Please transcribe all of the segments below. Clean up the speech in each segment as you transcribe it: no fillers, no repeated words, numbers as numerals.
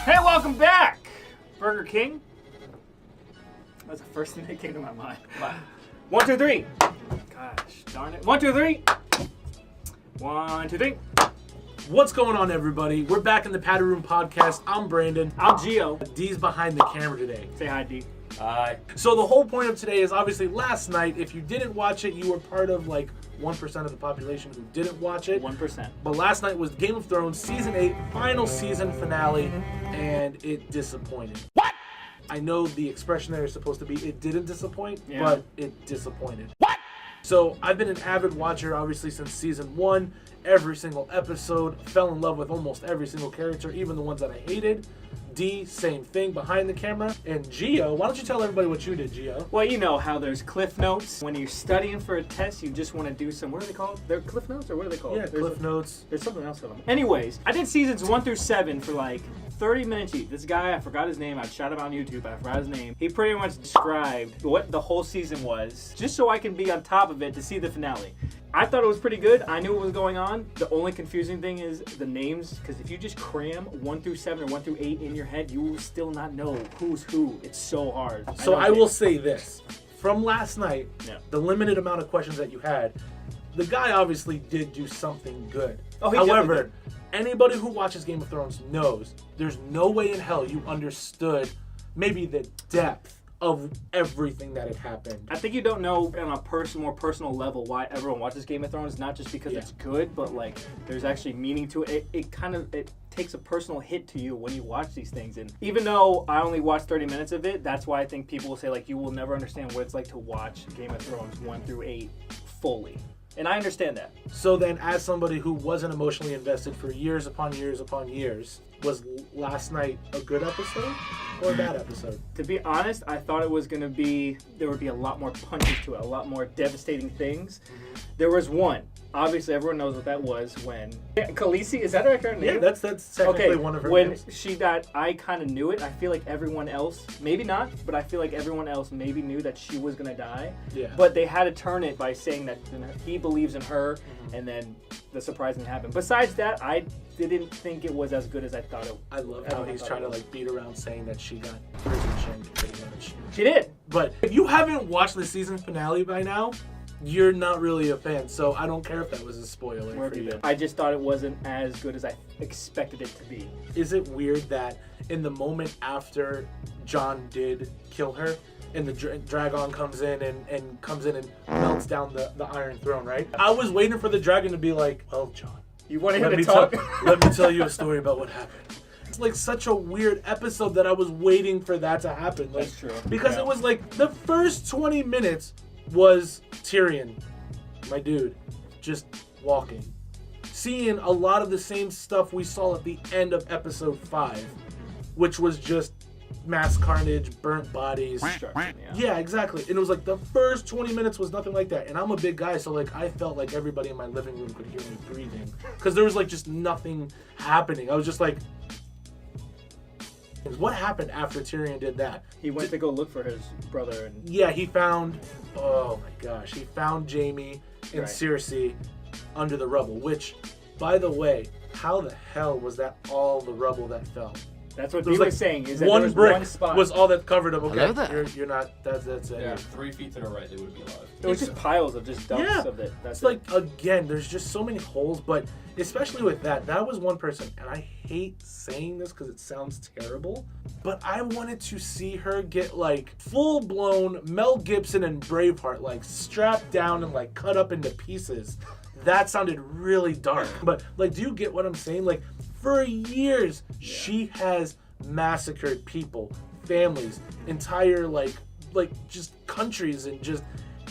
Hey, welcome back! Burger King? That's the first thing that came to my mind. Wow. 1, 2, 3. Gosh darn it. 1, 2, 3. 1, 2, 3. What's going on, everybody? We're back in the Patty Room Podcast. I'm Brandon. I'm Gio. D's behind the camera today. Say hi, D. Hi. So the whole point of today is obviously last night. If you didn't watch it, you were part of like 1% of the population who didn't watch it. 1%. But last night was Game of Thrones Season 8 final season finale, and it disappointed. What? I know the expression there is supposed to be it didn't disappoint, but it disappointed. What? So I've been an avid watcher obviously since Season 1. Every single episode, fell in love with almost every single character, even the ones that I hated. D, same thing, behind the camera. And Gio, why don't you tell everybody what you did, Gio? Well, you know how there's cliff notes. When you're studying for a test, you just want to do some, what are they called? They're cliff notes, or what are they called? Yeah, cliff notes. There's something else for them. Anyways, I did seasons 1 through 7 for like 30 minutes each. This guy, I forgot his name. I shot him on YouTube. I forgot his name. He pretty much described what the whole season was, just so I can be on top of it to see the finale. I thought it was pretty good. I knew what was going on. The only confusing thing is the names, because if you just cram 1 through 7 or 1 through 8 in your head, you will still not know who's who. It's so hard. So I will say this. From last night, the limited amount of questions that you had, the guy obviously did do something good. However, anybody who watches Game of Thrones knows there's no way in hell you understood maybe the depth of everything that had happened. I think you don't know on a more personal level why everyone watches Game of Thrones, not just because it's good, but like there's actually meaning to it. It takes a personal hit to you when you watch these things. And even though I only watched 30 minutes of it, that's why I think people will say like you will never understand what it's like to watch Game of Thrones 1 through 8 fully. And I understand that. So then, as somebody who wasn't emotionally invested for years upon years upon years, was last night a good episode or a bad episode? To be honest, I thought it was going to be, there would be a lot more punches to it, a lot more devastating things. Mm-hmm. There was one. Obviously, everyone knows what that was when... Khaleesi, is that her name? Yeah, that's technically one of her names. When she died, I kind of knew it. I feel like everyone else, maybe not, but I feel like everyone else maybe knew that she was going to die. Yeah. But they had to turn it by saying that he believes in her, and then the surprising happened. Besides that, I didn't think it was as good as I thought it was. I love how he's trying to like beat around saying that she got prison shamed pretty much. She did. But if you haven't watched the season finale by now, you're not really a fan, so I don't care if that was a spoiler for you. I just thought it wasn't as good as I expected it to be. Is it weird that in the moment after Jon did kill her, and the dragon comes in and melts down the Iron Throne, right? I was waiting for the dragon to be like, well, Jon, you wanted him to talk? Let me tell you a story about what happened. It's like such a weird episode that I was waiting for that to happen. Like, that's true. Because it was like the first 20 minutes was Tyrion, my dude, just walking. Seeing a lot of the same stuff we saw at the end of episode 5, which was just mass carnage, burnt bodies. Yeah, exactly. And it was like the first 20 minutes was nothing like that. And I'm a big guy, so like I felt like everybody in my living room could hear me breathing. Because there was like just nothing happening. I was just like, what happened after Tyrion did that? He went to go look for his brother. And yeah, he found, oh my gosh, he found Jaime and Cersei under the rubble, which, by the way, how the hell was that all the rubble that fell? That's what he was saying. Is that one there was brick one spot. was all that covered him. Okay, Hello there. You're not. That's it. Yeah, 3 feet to the right, they would be alive. It was just piles of just dumps of it. That's it's like again, there's just so many holes, but especially with that was one person, and I hate saying this because it sounds terrible, but I wanted to see her get like full blown Mel Gibson and Braveheart, like strapped down and like cut up into pieces. That sounded really dark, but like, do you get what I'm saying? Like, for years, she has massacred people, families, entire like just countries, and just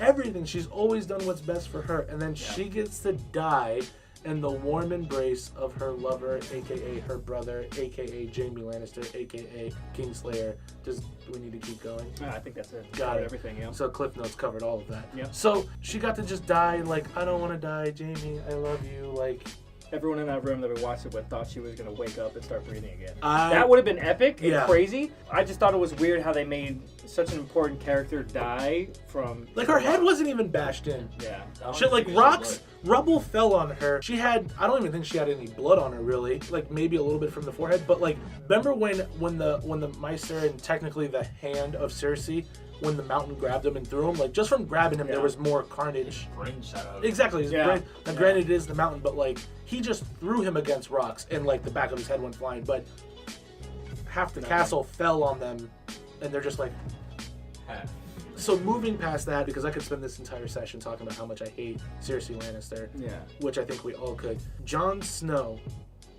everything. She's always done what's best for her, and then she gets to die in the warm embrace of her lover, aka her brother, aka Jaime Lannister, aka Kingslayer. Do we need to keep going? I think that's it. Got it. Everything, yeah. So Cliff Notes covered all of that. Yeah. So she got to just die, like, I don't want to die, Jaime, I love you, like, everyone in that room that we watched it with thought she was going to wake up and start breathing again. I- That would have been epic and Yeah. crazy. I just thought it was weird how they made such an important character die from... Like, her head wasn't even bashed in. Yeah. Shit, like, rocks, rubble fell on her. She had, I don't even think she had any blood on her, really. Like, maybe a little bit from the forehead. But, like, remember when the Meister and technically the hand of Cersei, when the mountain grabbed him and threw him? Like, just from grabbing him, Yeah. there was more carnage. Brain shot out. Exactly. His Yeah. brain. Now, Yeah. granted, it is the mountain, but, like, he just threw him against rocks, and, like, the back of his head went flying. But half the castle fell on them, and they're just like... So moving past that, because I could spend this entire session talking about how much I hate Cersei Lannister, Yeah. which I think we all could. Jon Snow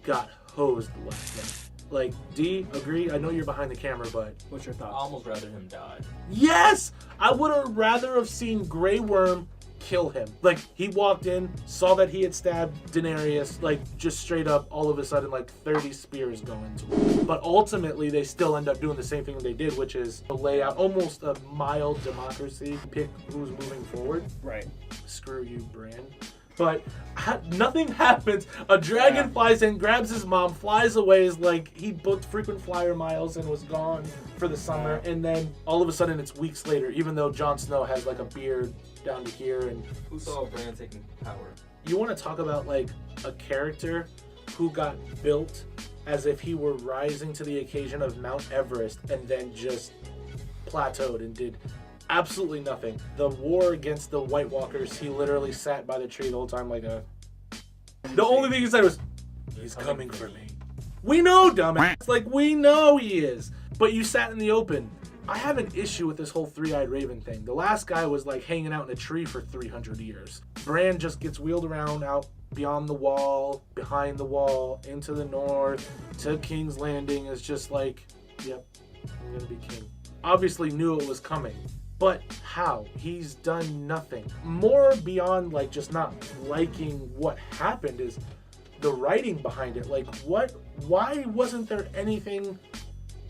got hosed last night. Like, D, agree? I know you're behind the camera, but... What's your I thoughts? almost rather him die. Yes! I would have rather have seen Grey Worm kill him. Like, he walked in, saw that he had stabbed Daenerys, like, just straight up, all of a sudden, like, 30 spears going to him. But ultimately, they still end up doing the same thing they did, which is to lay out almost a mild democracy, pick who's moving forward. Right. Screw you, Bran. But nothing happens. A dragon flies in, grabs his mom, flies away, is like he booked frequent flyer miles and was gone for the summer. And then all of a sudden it's weeks later, even though Jon Snow has like a beard down to here. And Who saw Bran taking power? you want to talk about like a character who got built as if he were rising to the occasion of Mount Everest and then just plateaued and did absolutely nothing. The war against the White Walkers, he literally sat by the tree the whole time like a... The only thing he said was, he's coming for me. We know, dumbass. Like, we know he is. But you sat in the open. I have an issue with this whole three-eyed raven thing. The last guy was like hanging out in a tree for 300 years. Bran just gets wheeled around out beyond the wall, behind the wall, into the north, to King's Landing. Is just like, yep, I'm gonna be king. Obviously knew it was coming. But how? He's done nothing. More beyond like just not liking what happened is the writing behind it. Like why wasn't there anything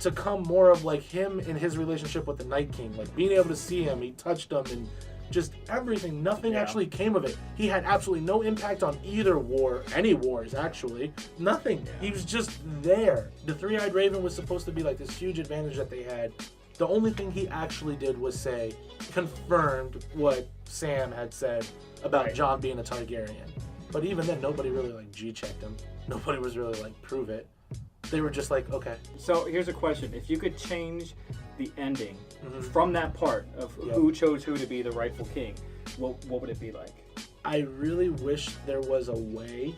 to come more of like him and his relationship with the Night King? Like being able to see him, he touched him and just everything. Nothing actually came of it. He had absolutely no impact on either war, any wars actually. Nothing. He was just there. The Three-Eyed Raven was supposed to be like this huge advantage that they had. The only thing he actually did was say, confirmed what Sam had said about Jon being a Targaryen. But even then, nobody really like G-checked him. Nobody was really like, prove it. They were just like, okay. So here's a question. If you could change the ending from that part of who chose who to be the rightful king, what would it be like? I really wish there was a way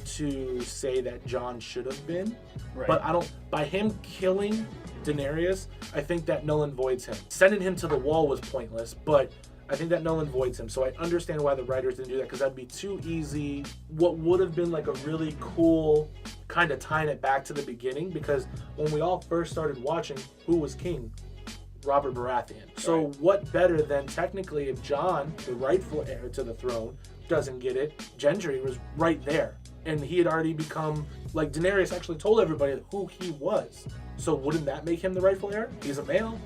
to say that Jon should have been. Right. But I don't, by him killing Daenerys, I think that null and voids him. Sending him to the wall was pointless, but I think that null and voids him. So I understand why the writers didn't do that, because that'd be too easy. What would have been like a really cool kind of tying it back to the beginning, because when we all first started watching, who was king? Robert Baratheon. So what better than technically if Jon, the rightful heir to the throne, doesn't get it, Gendry was right there. And he had already become, like Daenerys actually told everybody who he was. So wouldn't that make him the rightful heir? He's a male.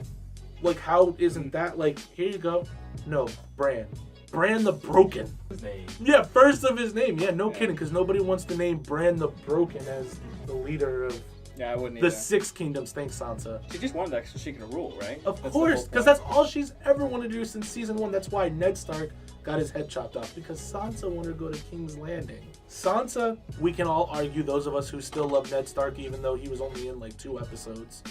Like how isn't that like, here you go. No, Bran. Bran the Broken. His name. Yeah, first of his name. Yeah, no kidding, because nobody wants to name Bran the Broken as the leader of Yeah, I wouldn't the either. Six Kingdoms. Thanks, Sansa. She just wanted that so she can rule, right? Of That's course, the because whole that's all she's ever wanted to do since season 1. That's why Ned Stark got his head chopped off, because Sansa wanted to go to King's Landing. Sansa, we can all argue, those of us who still love Ned Stark, even though he was only in like 3 episodes,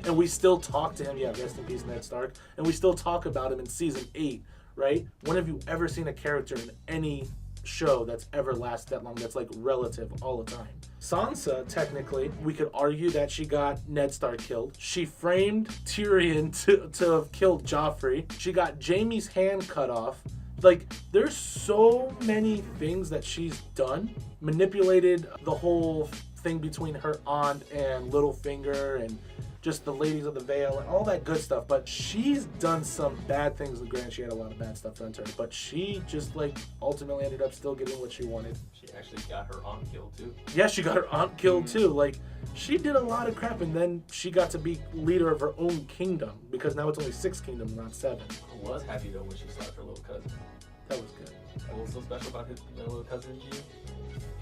and we still talk to him, rest in peace Ned Stark, and we still talk about him in season 8, right? When have you ever seen a character in any show that's ever lasted that long, that's like relative all the time? Sansa, technically, we could argue that she got Ned Stark killed. She framed Tyrion to have killed Joffrey. She got Jaime's hand cut off. Like, there's so many things that she's done. Manipulated the whole thing between her aunt and Littlefinger and just the ladies of the Vale and all that good stuff. But she's done some bad things. Granted, she had a lot of bad stuff done to her, but she just like ultimately ended up still getting what she wanted. She actually got her aunt killed too. Yeah, she got her aunt killed too. Like, she did a lot of crap, and then she got to be leader of her own kingdom, because now it's only 6 kingdoms, not 7. I was happy though when she slapped her little cousin. That was good. What was so special about his little cousin G?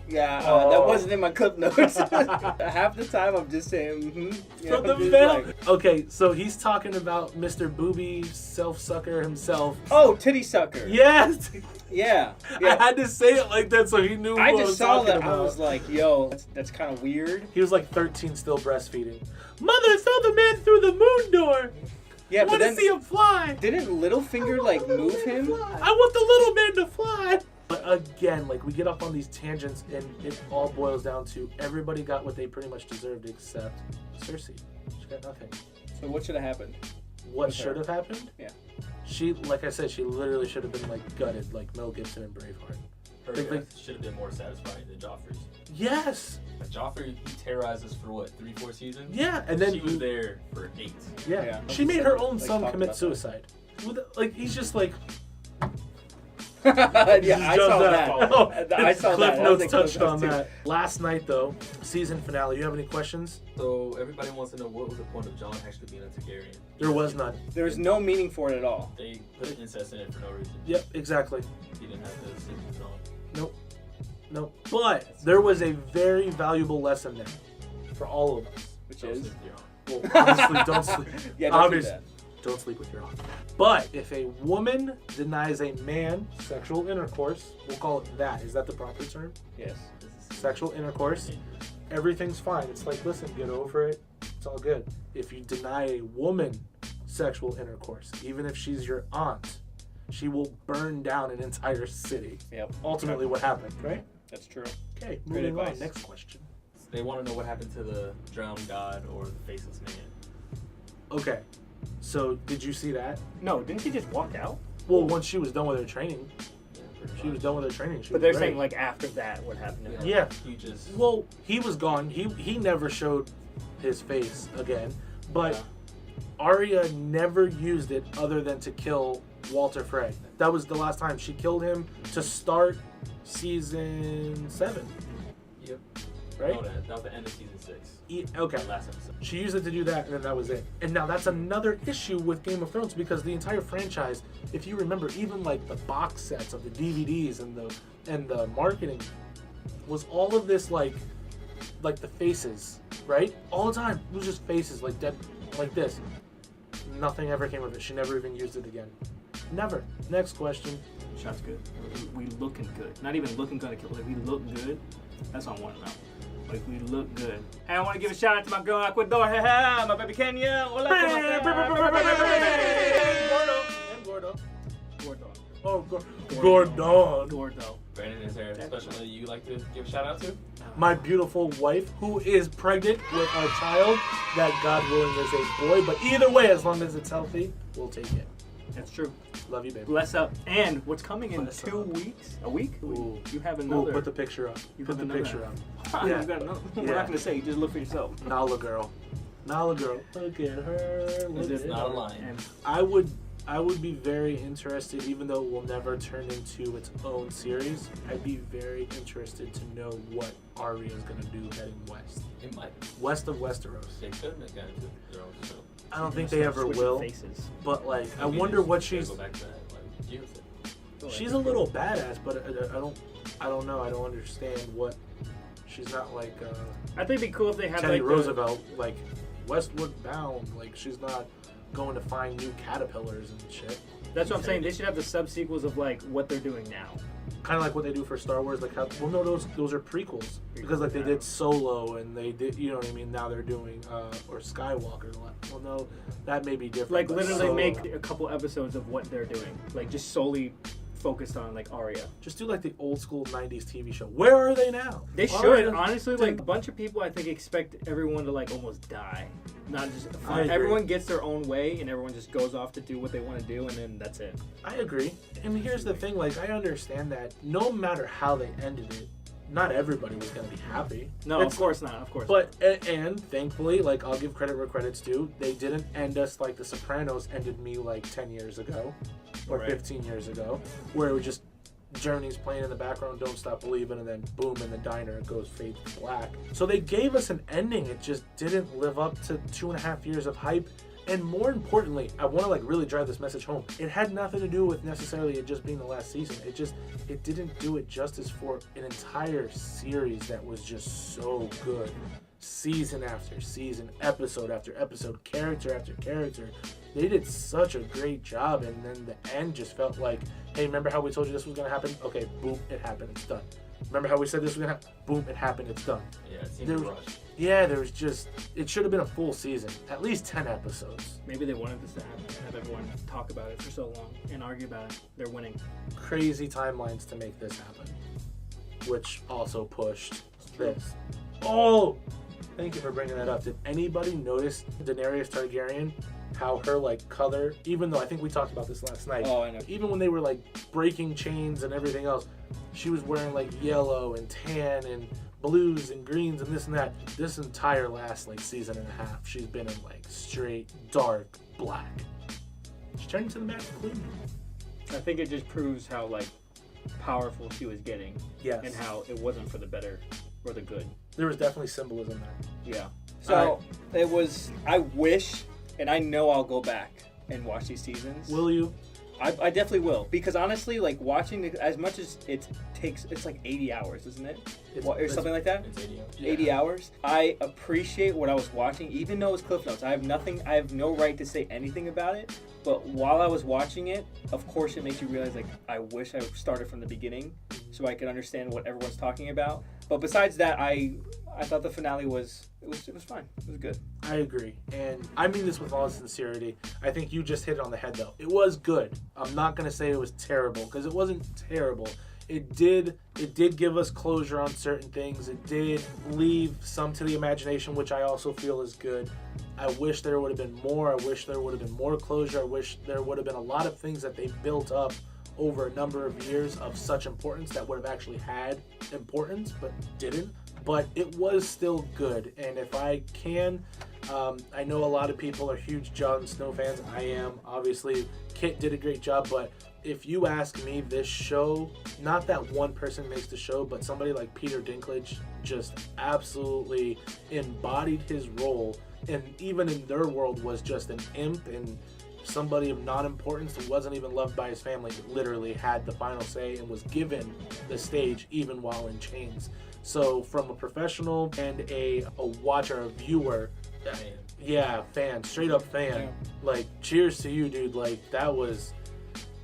Yeah, Oh. that wasn't in my clip notes. Half the time I'm just saying, From the veil. Okay, so he's talking about Mr. Booby self-sucker himself. Oh, titty sucker. Yes! Yeah. I had to say it like that so he knew I what I just was saw talking that. about. I was like, yo, that's kind of weird. He was like 13 still breastfeeding. Mother, throw the man through the moon door. Yeah, I but want to then see him fly. didn't Littlefinger like move him? I want the little man to fly. But again, like we get up on these tangents and it all boils down to everybody got what they pretty much deserved except Cersei. She got nothing. So what should have happened? What With her. should have happened? Yeah. She, like I said, she literally should have been like gutted like Mel Gibson in Braveheart. Her Like- death should have been more satisfying than Joffrey's. Yes. Like, Joffrey, he terrorized us for what, 3-4 seasons? Yeah, and then she was there for 8. Yeah. Yeah. She made her own Like, son talked commit about that. suicide. With, like he's just like Yeah, I saw that. Oh, I saw Cliff that. Notes That was touched Cliff on Notes, too. that. Last night though, season finale. You have any questions? So everybody wants to know what was the point of Jon actually being a Targaryen? There was none. There was no meaning for it at all. They put incest in it for no reason. Yep, exactly. He didn't have to sleep with Jon. Nope. But there was a very valuable lesson there for all of us. Which Don't is, sleep with your aunt. Well, obviously, don't sleep. yeah, don't do Obvious- that. Don't sleep with your aunt. But if a woman denies a man sexual intercourse, we'll call it that. Is that the proper term? Yes. This is Sexual intercourse. dangerous. Everything's fine. It's like, listen, get over it. It's all good. If you deny a woman sexual intercourse, even if she's your aunt, she will burn down an entire city. Yep. Ultimately, what happened, right? That's true. Okay, Great moving on. advice. Next question. They want to know what happened to the drowned god or the faceless man. Okay, so did you see that? No, didn't she just walk out? Well, once she was done with her training, Yeah, pretty she was much. done with her training. She But was they're ready. saying like after that, what happened to her? Yeah. He just. Well, he was gone. He never showed his face again. But Yeah. Arya never used it other than to kill Walter Frey. That was the last time she killed him to start season 7, Yep. right? No, that was the end of season 6. Okay. The last episode. She used it to do that, and then that was it. And now that's another issue with Game of Thrones because the entire franchise, if you remember, even like the box sets of the DVDs and the marketing, was all of this like the faces, right? All the time, it was just faces like dead, like this. Nothing ever came of it. She never even used it again. Never. Next question. Shot's good. We looking good. Not even looking good. Like we look good. That's what I want to know. Like we look good. Hey, I want to give a shout out to my girl Ecuador. Hey, hey, my baby Kenya. Hola, ¿cómo And Gordo. Gordo. Oh, Gordon. Gordo. Brandon, is there a special that you like to give a shout out to? My beautiful wife, who is pregnant with a child that, God willing, is a boy. But either way, as long as it's healthy, we'll take it. That's true. Love you, baby. Bless up. And what's coming in Bless 2 up. weeks? A week? Ooh. You have Ooh, another. put the picture up. You Put have the another. picture up. You Yeah. got another. We're Yeah. not gonna say. You just look for yourself. Nala girl. Nala girl. Look at her. Look It's at not a her. line. And I would be very interested, even though it will never turn into its own series. I'd be very interested to know what Arya is gonna do heading west, It might. west of Westeros. They could make that into their own show. I don't think Start they ever switching will. Faces. But like, I Maybe wonder they what should she's. Go back to that, like Gio said. She's a little badass, but I don't know. I don't understand what. She's not like I think it'd be cool if they had Teddy like Roosevelt, like westward bound. Like she's not going to find new caterpillars and shit. That's what I'm saying. They should have the subsequels of like what they're doing now. Kind of like what they do for Star Wars. Like how, well, no, those are prequels because like they did Solo and they did, you know what I mean. Now they're doing or Skywalker. Well, no, that may be different. Like but literally Solo. make a couple episodes of what they're doing. Like just solely focused on like Arya. Just do like the old school '90s TV show. Where are they now? They should Arya- honestly like a bunch of people. I think expect everyone to like almost die. Not just I agree. everyone gets their own way and everyone just goes off to do what they want to do and then that's it. I agree. And here's the thing, like I understand that no matter how they ended it, not everybody was gonna be happy. No, It's- of course not. Of course. But and thankfully, like I'll give credit where credit's due. They didn't end us like The Sopranos ended me like 10 years ago, or Right. 15 years ago, where it was just Journey's playing in the background, Don't Stop Believing, and then boom in the diner it goes fade to black. So they gave us an ending. It just didn't live up to 2.5 years of hype. And more importantly, I want to like really drive this message home. It had nothing to do with necessarily it just being the last season. It didn't do it justice for an entire series that was just so good. Season after season, episode after episode, character after character. They did such a great job, and then the end just felt like, hey, remember how we told you this was going to happen? Okay, boom, it happened, it's done. Remember how we said this was going to happen? Boom, it happened, it's done. Yeah, it seemed rushed. Yeah, there was just, it should have been a full season, at least 10 episodes. Maybe they wanted this to happen, have everyone talk about it for so long and argue about it. They're winning. Crazy timelines to make this happen, which also pushed this. Oh, thank you for bringing that up. Did anybody notice Daenerys Targaryen? How her like color, even though I think we talked about this last night. Oh, I know. Even when they were like breaking chains and everything else, she was wearing like yellow and tan and blues and greens and this and that. This entire last like season and a half, she's been in like straight dark black. She turned into the Mad Queen. I think it just proves how like powerful she was getting. Yes. And how it wasn't for the better or the good. There was definitely symbolism there. Yeah. So it was. I wish, and I know I'll go back and watch these seasons. Will you? I definitely will, because honestly, like watching as much as it takes, it's like 80 hours, isn't it? Or something like that. It's 80 hours. Yeah. 80 hours. I appreciate what I was watching, even though it's Cliff Notes. I have no right to say anything about it. But while I was watching it, of course, it makes you realize like I wish I started from the beginning, so I could understand what everyone's talking about. But besides that, I thought the finale was fine. It was good. I agree, and I mean this with all sincerity. I think you just hit it on the head, though. It was good. I'm not gonna say it was terrible, because it wasn't terrible. It did give us closure on certain things. It did leave some to the imagination, which I also feel is good. I wish there would have been more. I wish there would have been more closure. I wish there would have been a lot of things that they built up over a number of years of such importance that would have actually had importance, but didn't. But it was still good, and if I can, I know a lot of people are huge Jon Snow fans. I am. Obviously, Kit did a great job, but if you ask me, this show, not that one person makes the show, but somebody like Peter Dinklage just absolutely embodied his role, and even in their world was just an imp and somebody of non-importance who wasn't even loved by his family, literally had the final say and was given the stage even while in chains. So from a professional and a watcher, a viewer, fan, straight up fan, like cheers to you, dude. Like that was,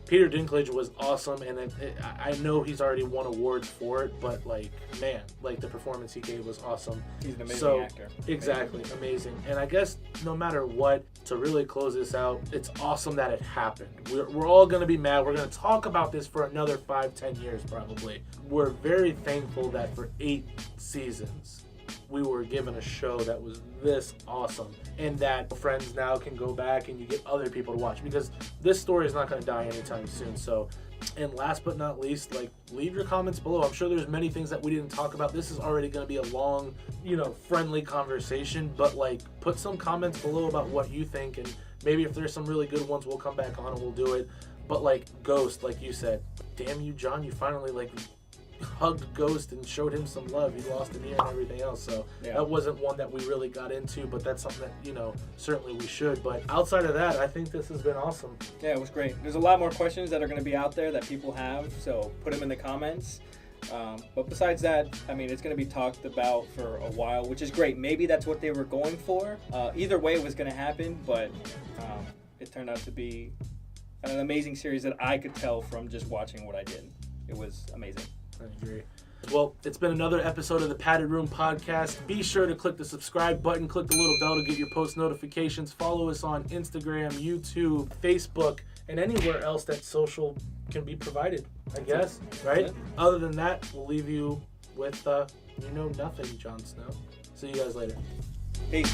Peter Dinklage was awesome, and I know he's already won awards for it, but like, man, like the performance he gave was awesome. He's an amazing actor. Exactly, amazing. And I guess no matter what, to really close this out, it's awesome that it happened. We're all going to be mad. We're going to talk about this for another 5-10 years probably. We're very thankful that for 8 seasons, we were given a show that was this awesome, and that friends now can go back and you get other people to watch, because this story is not going to die anytime soon. So, and last but not least, like, leave your comments below. I'm sure there's many things that we didn't talk about. This is already going to be a long, friendly conversation, but like, put some comments below about what you think, and maybe if there's some really good ones, we'll come back on and we'll do it. But like Ghost, like you said, damn you, John, you finally like hugged Ghost and showed him some love. He lost an ear and everything else, so that wasn't one that we really got into, but that's something that certainly we should. But outside of that, I think this has been awesome. Yeah, it was great. There's a lot more questions that are going to be out there that people have, so put them in the comments. But besides that, I mean, it's going to be talked about for a while, which is great. Maybe that's what they were going for. Either way, it was going to happen, but it turned out to be an amazing series that I could tell from just watching what I did. It was amazing. I agree. Well, it's been another episode of the Padded Room Podcast. Be sure to click the subscribe button, click the little bell to get your post notifications. Follow us on Instagram, YouTube, Facebook, and anywhere else that social can be provided, I guess, right? Yeah. Other than that, we'll leave you with, nothing, Jon Snow. See you guys later. Peace.